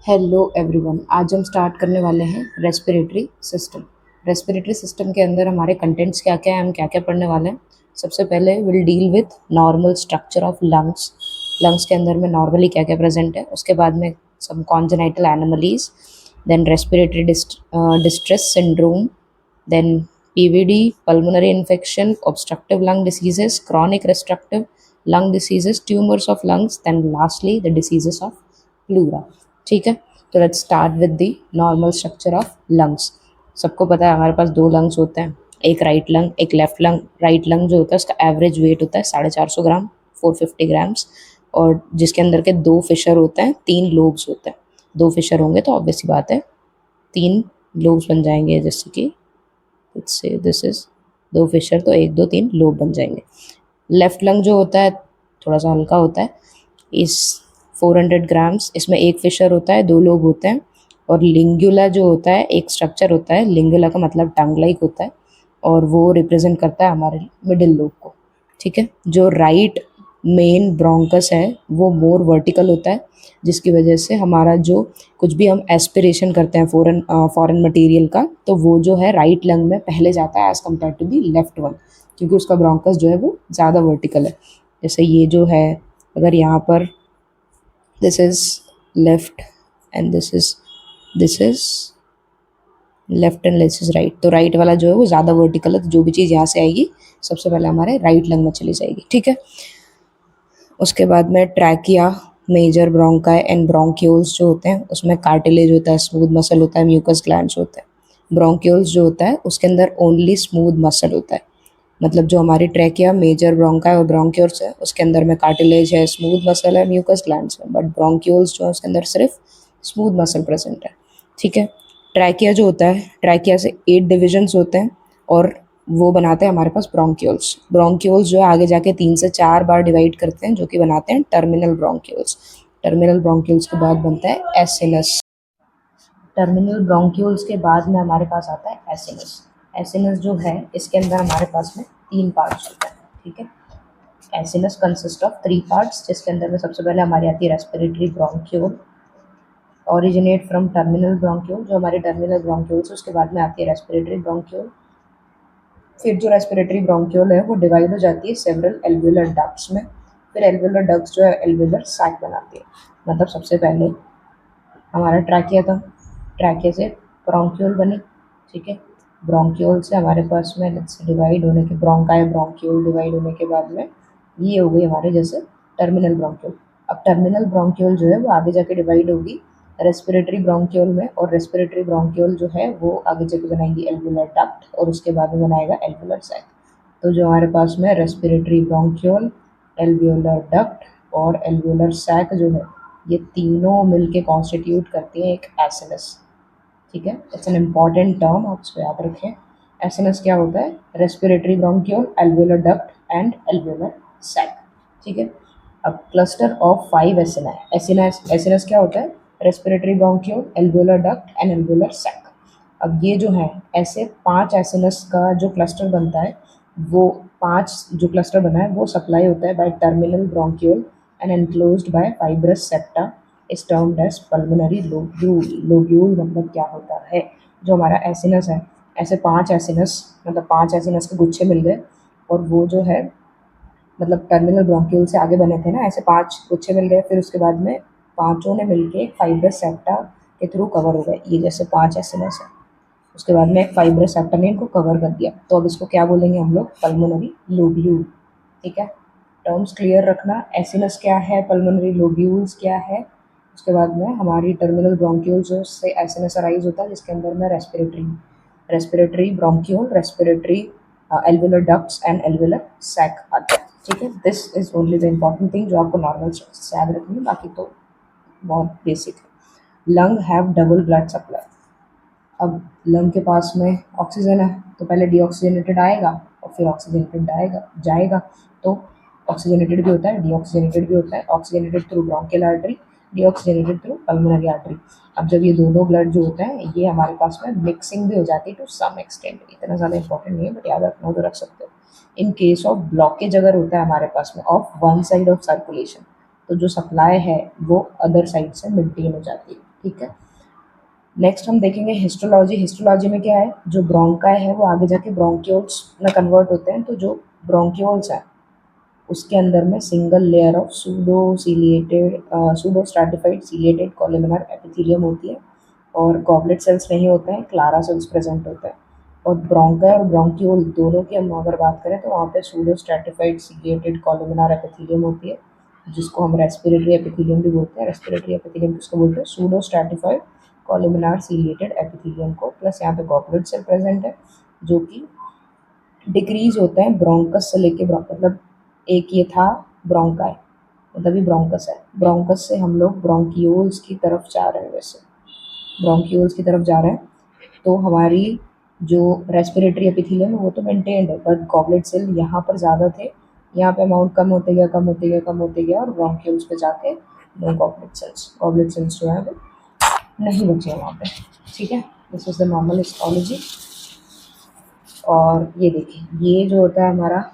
Hello everyone. आज हम start करने वाले हैं रेस्पिरेटरी सिस्टम। रेस्पिरेटरी सिस्टम के अंदर हमारे कंटेंट्स क्या क्या है, हम क्या क्या पढ़ने वाले हैं। सबसे पहले will deal with normal structure of lungs. Lungs के अंदर में नॉर्मली क्या क्या प्रेजेंट है। उसके बाद में some congenital anomalies, then respiratory distress syndrome, then PVD, pulmonary infection, obstructive lung diseases, chronic obstructive lung diseases, tumors of lungs, then lastly the diseases of pleura। ठीक है, तो let's start with the normal structure of lungs. सबको पता है हमारे पास दो lungs होते हैं, एक राइट लंग एक लेफ्ट लंग। राइट लंग जो होता है उसका एवरेज वेट होता है 450 ग्राम, 450 ग्राम्स, और जिसके अंदर के दो फिशर होते हैं, तीन लोब्स होते हैं। दो फिशर होंगे तो ऑब्वियस सी बात है तीन लोब्स बन जाएंगे, जैसे कि से दिस इज दो फिशर तो एक दो तीन लोब बन जाएंगे। लेफ्ट लंग जो होता है थोड़ा सा हल्का होता है, इस 400 ग्राम्स, इसमें एक फिशर होता है, दो लोब होते हैं। और लिंगुला जो होता है एक स्ट्रक्चर होता है, लिंगुला का मतलब टंग लाइक होता है, और वो रिप्रेजेंट करता है हमारे मिडिल लोब को। ठीक है, जो राइट मेन ब्रोंकस है वो मोर वर्टिकल होता है, जिसकी वजह से हमारा जो कुछ भी हम एस्पिरेशन करते हैं फॉरेन मटेरियल का, तो वो जो है राइट लंग में पहले जाता है as compare to the left one, क्योंकि उसका ब्रोंकस जो है वो ज़्यादा वर्टिकल है। जैसे ये जो है, अगर यहाँ पर this is left and this is left and this is right, तो राइट वाला जो है वो ज़्यादा वर्टिकल है, तो जो भी चीज़ यहाँ से आएगी सबसे पहले हमारे राइट लंग में चली जाएगी। ठीक है, उसके बाद में trachea, major bronchi and bronchioles जो होते हैं उसमें कार्टिलेज होता है, स्मूथ मसल होता है, म्यूकस ग्लैंड्स होते हैं। ब्रोंक्यूल्स जो होता है उसके अंदर ओनली स्मूथ मसल होता है, मतलब जो हमारी ट्रैकिया, मेजर ब्रोंकाई और ब्रोंक्यूल्स है उसके अंदर में कार्टिलेज है, स्मूथ मसल है, म्यूकस ग्लैंड्स है, बट ब्रोंक्यूल्स जो है उसके अंदर सिर्फ स्मूथ मसल प्रेजेंट है। ठीक है, ट्रैकिया जो होता है, ट्रैकिया से 8 डिविजन्स होते हैं, और वो बनाते हैं हमारे पास ब्रोंक्यूल्स। ब्रोंक्यूल्स जो है आगे जाके 3 से 4 बार डिवाइड करते हैं, जो कि बनाते हैं टर्मिनल ब्रोंक्यूल्स। टर्मिनल ब्रोंक्यूल्स के बाद बनता है एसिनस। टर्मिनल ब्रोंक्यूल्स के बाद में हमारे पास आता है एसिनस। एसिनस जो है इसके अंदर हमारे पास में 3 पार्ट्स होते हैं। ठीक है, एसिनस कंसिस्ट ऑफ 3 पार्ट्स, जिसके अंदर में सबसे पहले हमारी आती है respiratory bronchiole, originate from terminal bronchiole, जो हमारी टर्मिनल ब्रोंक्यूल्स, उसके बाद में आती है रेस्पिरेटरी ब्रोंक्यूल। फिर जो रेस्पिरेटरी ब्रोंक्यूल है वो डिवाइड हो जाती है सेवरल एल्वियोलर डक्ट्स में। फिर एल्वियोलर डक्ट्स जो है एल्वियोलर सैक बनाती है। मतलब सबसे पहले हमारा ट्रैकिया था, ट्रैकिया से ब्रोंक्यूल बनी। ठीक है, ब्रोंक्यूल से हमारे पास में डिवाइड होने के ब्रोंकाई ब्रोंक्यूल डिवाइड होने के बाद में ये हो गई हमारे जैसे टर्मिनल ब्रोंक्यूल। अब टर्मिनल ब्रोंक्यूल जो है वो आगे जाके डिवाइड होगी रेस्पिरेटरी ब्रोंक्यूल में, और रेस्पिरेटरी ब्रोंक्यूल जो है वो आगे जाके बनाएंगी एल्वियोलर डक्ट, और उसके बाद में बनाएगा एल्वियोलर सैक। तो जो हमारे पास में रेस्पिरेटरी ब्रोंक्यूल, एल्वियोलर डक्ट और एल्वियोलर सैक जो है, ये तीनों मिलके कॉन्स्टिट्यूट करती हैं एक एसिनस। ठीक है, इट्स एन इम्पॉर्टेंट टर्म, आप इसको याद रखें। एसिनस क्या होता है? Respiratory bronchiole, alveolar duct and alveolar sac. ठीक है, अब क्लस्टर ऑफ 5 एसिना। एसिनस क्या होता है? Respiratory bronchiole, alveolar duct and alveolar sac. अब ये जो है ऐसे 5 एसिनस का जो क्लस्टर बनता है, वो 5 जो क्लस्टर बना है वो सप्लाई होता है by terminal bronchiole and enclosed by fibrous septa is termed as pulmonary lobule. Lobule मतलब क्या होता है? जो हमारा एसिनस है, ऐसे 5 एसिनस, मतलब 5 एसिनस के गुच्छे मिल गए, और वो जो है मतलब टर्मिनल ब्रोंक्यूल से आगे बने थे ना, ऐसे 5 गुच्छे मिल गए, फिर उसके बाद में पाँचों ने मिलके एक फाइब्रस सेप्टा के थ्रू कवर हो गए। ये जैसे 5 एसिनस है, उसके बाद में एक फाइब्रस सेप्टा ने इनको कवर कर दिया, तो अब इसको क्या बोलेंगे हम लोग? Pulmonary lobule. ठीक है, टर्म्स क्लियर रखना, एसिनस क्या है, पल्मोनरी लोब्यूल्स क्या है। उसके बाद में हमारी टर्मिनल ब्रोंक्यूल्स से एसिनस अराइज होता है, जिसके अंदर में respiratory bronchiole, respiratory alveolar ducts and alveolar sac आता है। ठीक है, this is only the important thing जो आपको नॉर्मल से याद रखनी है, बाकी तो बहुत बेसिक है। Lung have double blood supply. अब लंग के पास में ऑक्सीजन है, तो पहले डीऑक्सीजनेटेड आएगा और फिर ऑक्सीजनेटेड जाएगा। तो ऑक्सीजनेटेड भी होता है, डीऑक्सीजनेटेड भी होता है। Oxygenated through bronchial artery, deoxygenated through pulmonary artery. अब जब ये दोनों ब्लड जो होता है ये हमारे पास में मिक्सिंग भी हो जाती है टू सम एक्सटेंट। इतना ज़्यादा इंपॉर्टेंट नहीं है, बट याद रखना हो तो रख सकते हो। इन केस ऑफ ब्लॉकेज अगर होता है हमारे पास में of one side of circulation, तो जो सप्लाई है वो अदर साइड से मेंटेन हो जाती है। ठीक है। नेक्स्ट हम देखेंगे हिस्टोलॉजी। हिस्टोलॉजी में क्या है, जो ब्रोंकाई है वो आगे जाके ब्रोंक्यूल्स में कन्वर्ट होते हैं। तो जो ब्रोंक्यूल्स है उसके अंदर में single layer of pseudo stratified ciliated columnar epithelium होती है, और गॉबलेट सेल्स नहीं होते हैं, क्लारा सेल्स प्रेजेंट होते हैं। और ब्रोंकाई और ब्रोंक्यूल दोनों की हम अगर बात करें तो वहाँ पे pseudo stratified ciliated columnar epithelium होती है, जिसको हम रेस्पिरेटरी एपिथेलियम भी बोलते हैं। रेस्पिरेटरी एपिथेलियम किसको बोलते हैं, pseudo stratified columnar ciliated epithelium को। प्लस यहाँ पे गॉबलेट सेल प्रेजेंट है जो कि डिक्रीज होते हैं ब्रोंकस से लेके मतलब एक ये था ब्रोंकाई, मतलब ये ब्रोंकस है। ब्रोंकस से हम लोग ब्रोंक्यूल्स की तरफ जा रहे हैं, वैसे ब्रोंक्यूल्स की तरफ जा रहे हैं। तो हमारी जो रेस्पिरेटरी एपिथेलियम है वो तो मेंटेन्ड है, बट गॉबलेट सेल यहाँ पर ज़्यादा थे, यहाँ पे अमाउंट कम होते गया कम होते गया कम होते गया, और ब्रोंक्यूल्स पे जाके नो गॉबलेट सेल्स जो है वो नहीं बचे वहाँ पे। ठीक है, this is the normal histology. और ये देखिए, ये जो होता है हमारा,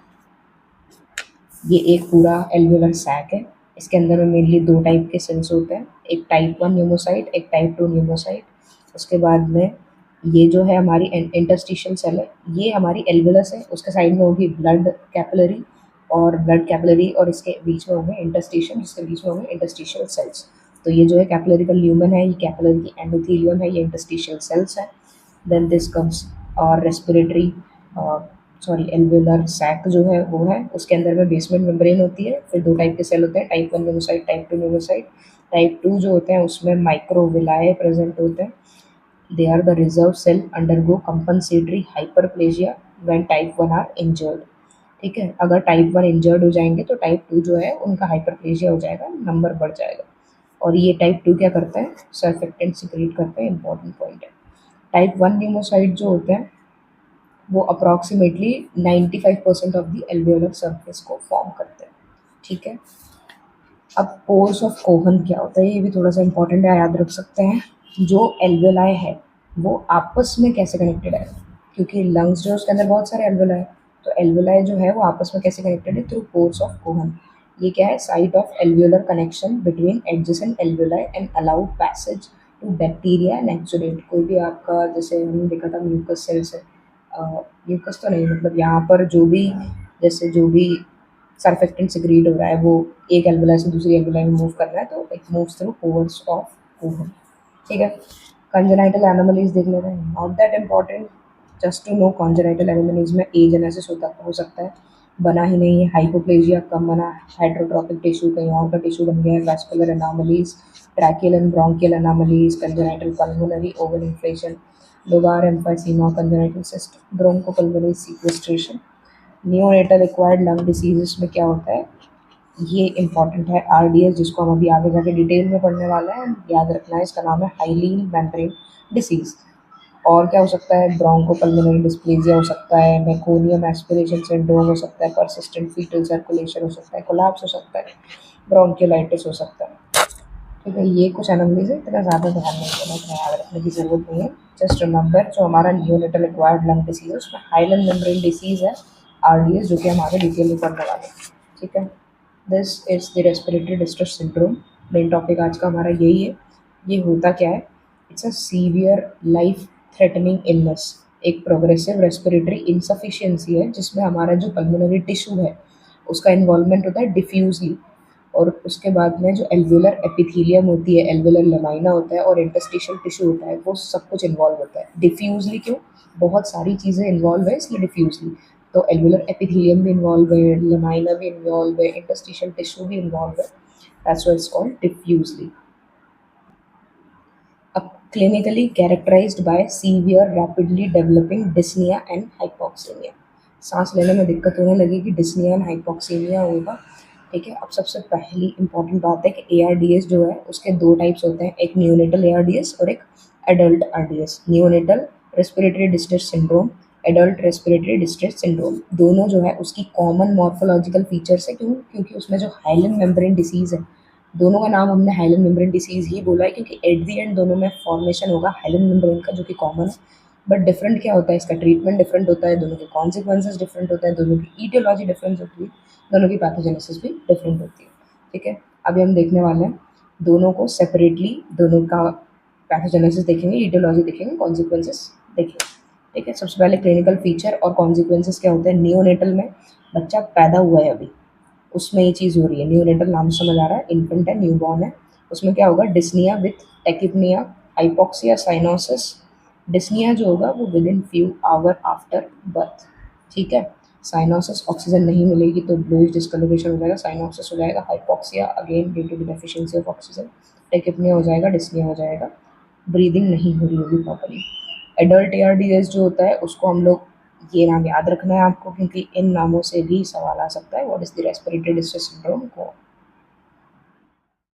ये एक पूरा एल्वेोलर सैक है। इसके अंदर में मेनली दो टाइप के सेल्स होते हैं, एक टाइप 1 न्यूमोसाइट, एक टाइप 2 न्यूमोसाइट। उसके बाद में ये जो है हमारी इंटरस्टिशियल सेल है, ये हमारी एल्वेलस है, उसके साइड में होगी ब्लड कैपिलरी, और ब्लड कैपिलरी और इसके बीच में होंगे इंटरस्टिशियल, जिसके बीच में होंगे इंटरस्टिशियल सेल्स। तो ये जो है कैपिलरी का ल्यूमन है, ये कैपिलरी की एंडोथेलियम है, ये इंटरस्टिशियल सेल्स है। देन दिस कम्स और रेस्पिरेटरी सॉरी एल्वेलर सैक जो है वो है, उसके अंदर में बेसमेंट मेम्ब्रेन होती है। फिर दो टाइप के सेल होते हैं, type 1 pneumocyte, type 2 pneumocyte. Type 2 जो होते हैं उसमें माइक्रोविलाए प्रेजेंट होते हैं। They are the reserve cell undergo compensatory hyperplasia when type 1 are injured. ठीक है, अगर टाइप 1 इंजर्ड हो जाएंगे तो टाइप 2 जो है उनका हाइपरप्लेजिया हो जाएगा, नंबर बढ़ जाएगा। और ये टाइप 2 क्या करता है, सर्फेक्टेंट सिक्रीट करते हैं, इंपॉर्टेंट पॉइंट है। टाइप 1 न्यूमोसाइट जो होते हैं वो अप्रॉक्सीमेटली 95% ऑफ द एल्वेओलर सरफेस को फॉर्म करते हैं। ठीक है, अब पोर्स ऑफ कोहन क्या होता है, ये भी थोड़ा सा इंपॉर्टेंट है, याद रख सकते हैं। जो एल्वेलाई है वो आपस में कैसे कनेक्टेड है, क्योंकि लंग्स जो है उसके अंदर बहुत सारे एल्वेलाई है, तो एल्वेलाई जो है वो आपस में कैसे कनेक्टेड है, थ्रू पोर्स ऑफ कोहन। ये क्या है, site of alveolar connection between adjacent alveoli and allowed passage to bacteria and exudate. कोई भी आपका, जैसे हमने देखा था म्यूकस सेल्स है, म्यूकस तो नहीं, मतलब यहाँ पर जो भी, जैसे जो भी सरफेक्टेंट सिक्रीट हो रहा है वो एक एल्वेलाई से दूसरी एल्वेलाई में मूव कर रहा है, तो it moves through pores of Kohn. ठीक है, कंजेनाइटल एनोमलीज देख लेते हैं, not that important, just to know congenital anomalies में एजेनेसिस हो सकता है, बना ही नहीं है, हाइपोप्लेजिया कम बना, हाइड्रोट्रोपिक टिश्यू कहीं और का टिश्यू बन गया है, vascular anomalies, tracheal and bronchial anomalies, congenital pulmonary Oval inflation, lobar emphysema, congenital cyst, bronchopulmonary sequestration. Neonatal acquired lung diseases में क्या होता है, ये इंपॉर्टेंट है, आरडीएस, जिसको हम अभी आगे जाके डिटेल में पढ़ने वाले हैं, याद रखना है, इसका नाम है हाइलीन मेम्ब्रेन डिसीज। और क्या हो सकता है, ब्रोंकोपल्मोनरी डिस्प्लेजिया हो सकता है, मेकोनियम एस्पिरेशन सिंड्रोम हो सकता है, परसिस्टेंट फीटल सर्कुलेशन हो सकता है, कोलैप्स हो सकता है, ब्रोंकियोलाइटिस हो सकता है। ठीक है, ये कुछ एनोमलीज है, इतना ज़्यादा ध्यान नहीं देना, इतना याद रखने की ज़रूरत नहीं है। जस्ट रिमेंबर, जो हमारा नियोनेटल एक्वायर्ड लंग डिसीज है उसमें हाइलन मेम्ब्रेन डिसीज है, आरडीएस, जो कि हम आगे डिटेल में पढ़ने वाले हैं। ठीक है, this is the respiratory distress syndrome. Main topic आज का हमारा यही है। ये होता क्या है, it's a severe life threatening illness, एक प्रोग्रेसिव रेस्पिरेटरी इनसफिशियंसी है जिसमें हमारा जो पल्मोनरी टिश्यू है उसका इन्वॉल्वमेंट होता है डिफ्यूजली, और उसके बाद में जो एल्वेलर एपिथेलियम होती है, एल्वेलर लमाइना होता है, और इंटरस्टिशियल टिश्यू होता है, वो सब कुछ इन्वॉल्व होता है डिफ्यूजली। क्यों, बहुत सारी चीज़ें इन्वॉल्व है इसलिए डिफ्यूजली। तो एल्वेलर एपिथेलियम भी इन्वॉल्व है, लमाइना भी इन्वॉल्व है, इंटरस्टिशियल टिश्यू भी इन्वॉल्व है, दैट्स व्हाई इट्स कॉल्ड डिफ्यूजली। अब clinically characterized by severe rapidly developing dyspnea and hypoxemia, सांस लेने में दिक्कत होने लगेगी, डिस्निया एंड हाइपोक्सीमिया होगा। ठीक है, अब सबसे पहली इंपॉर्टेंट बात है कि एआरडीएस जो है उसके दो टाइप्स होते हैं, एक नियोनेटल एआरडीएस और एक adult RDS. Neonatal respiratory distress syndrome, adult respiratory distress syndrome, दोनों जो है उसकी कॉमन मॉर्फोलॉजिकल फीचर्स है। क्यों, क्योंकि उसमें जो हाइलन मेम्ब्रेन डिसीज़ है, दोनों का नाम हमने हाइलन मेम्ब्रेन डिसीज़ ही बोला है क्योंकि एट दी एंड दोनों में फॉर्मेशन होगा हाइलन मेम्ब्रेन का, जो कि कॉमन है। बट डिफरेंट क्या होता है, इसका ट्रीटमेंट डिफरेंट होता है, दोनों के कॉन्सिक्वेंसेज डिफरेंट होते हैं, दोनों की ईटियोलॉजी डिफरेंट होती है, दोनों की पैथोजेनेसिस भी डिफरेंट होती है। ठीक है, अभी हम देखने वाले हैं दोनों को सेपरेटली, दोनों का पैथोजेनेसिस देखेंगे, ईटियोलॉजी देखेंगे, कॉन्सिक्वेंसेस देखेंगे। ठीक है, सबसे पहले क्लिनिकल फीचर और कॉन्सिक्वेंसेस क्या होते हैं। नियोनेटल में बच्चा पैदा हुआ है अभी, उसमें ये चीज़ हो रही है। नियोनेटल नाम समझ आ रहा है, इन्फेंट है, न्यूबॉर्न है, उसमें क्या होगा, dyspnea with tachypnea, hypoxia, cyanosis. Dyspnea जो होगा वो within few hour after birth. ठीक है, साइनोसिस ऑक्सीजन नहीं मिलेगी तो ब्लूइश डिस्कलरेशन हो जाएगा, साइनोसिस हो जाएगा, hypoxia again due to the deficiency of oxygen, tachypnea हो जाएगा, डिस्निया हो जाएगा, ब्रीदिंग नहीं हो रही होगी प्रॉपर्ली। एडल्ट एआरडीएस जो होता है उसको हम लोग, ये नाम याद रखना है आपको क्योंकि इन नामों से भी सवाल आ सकता है। What is the respiratory distress syndrome को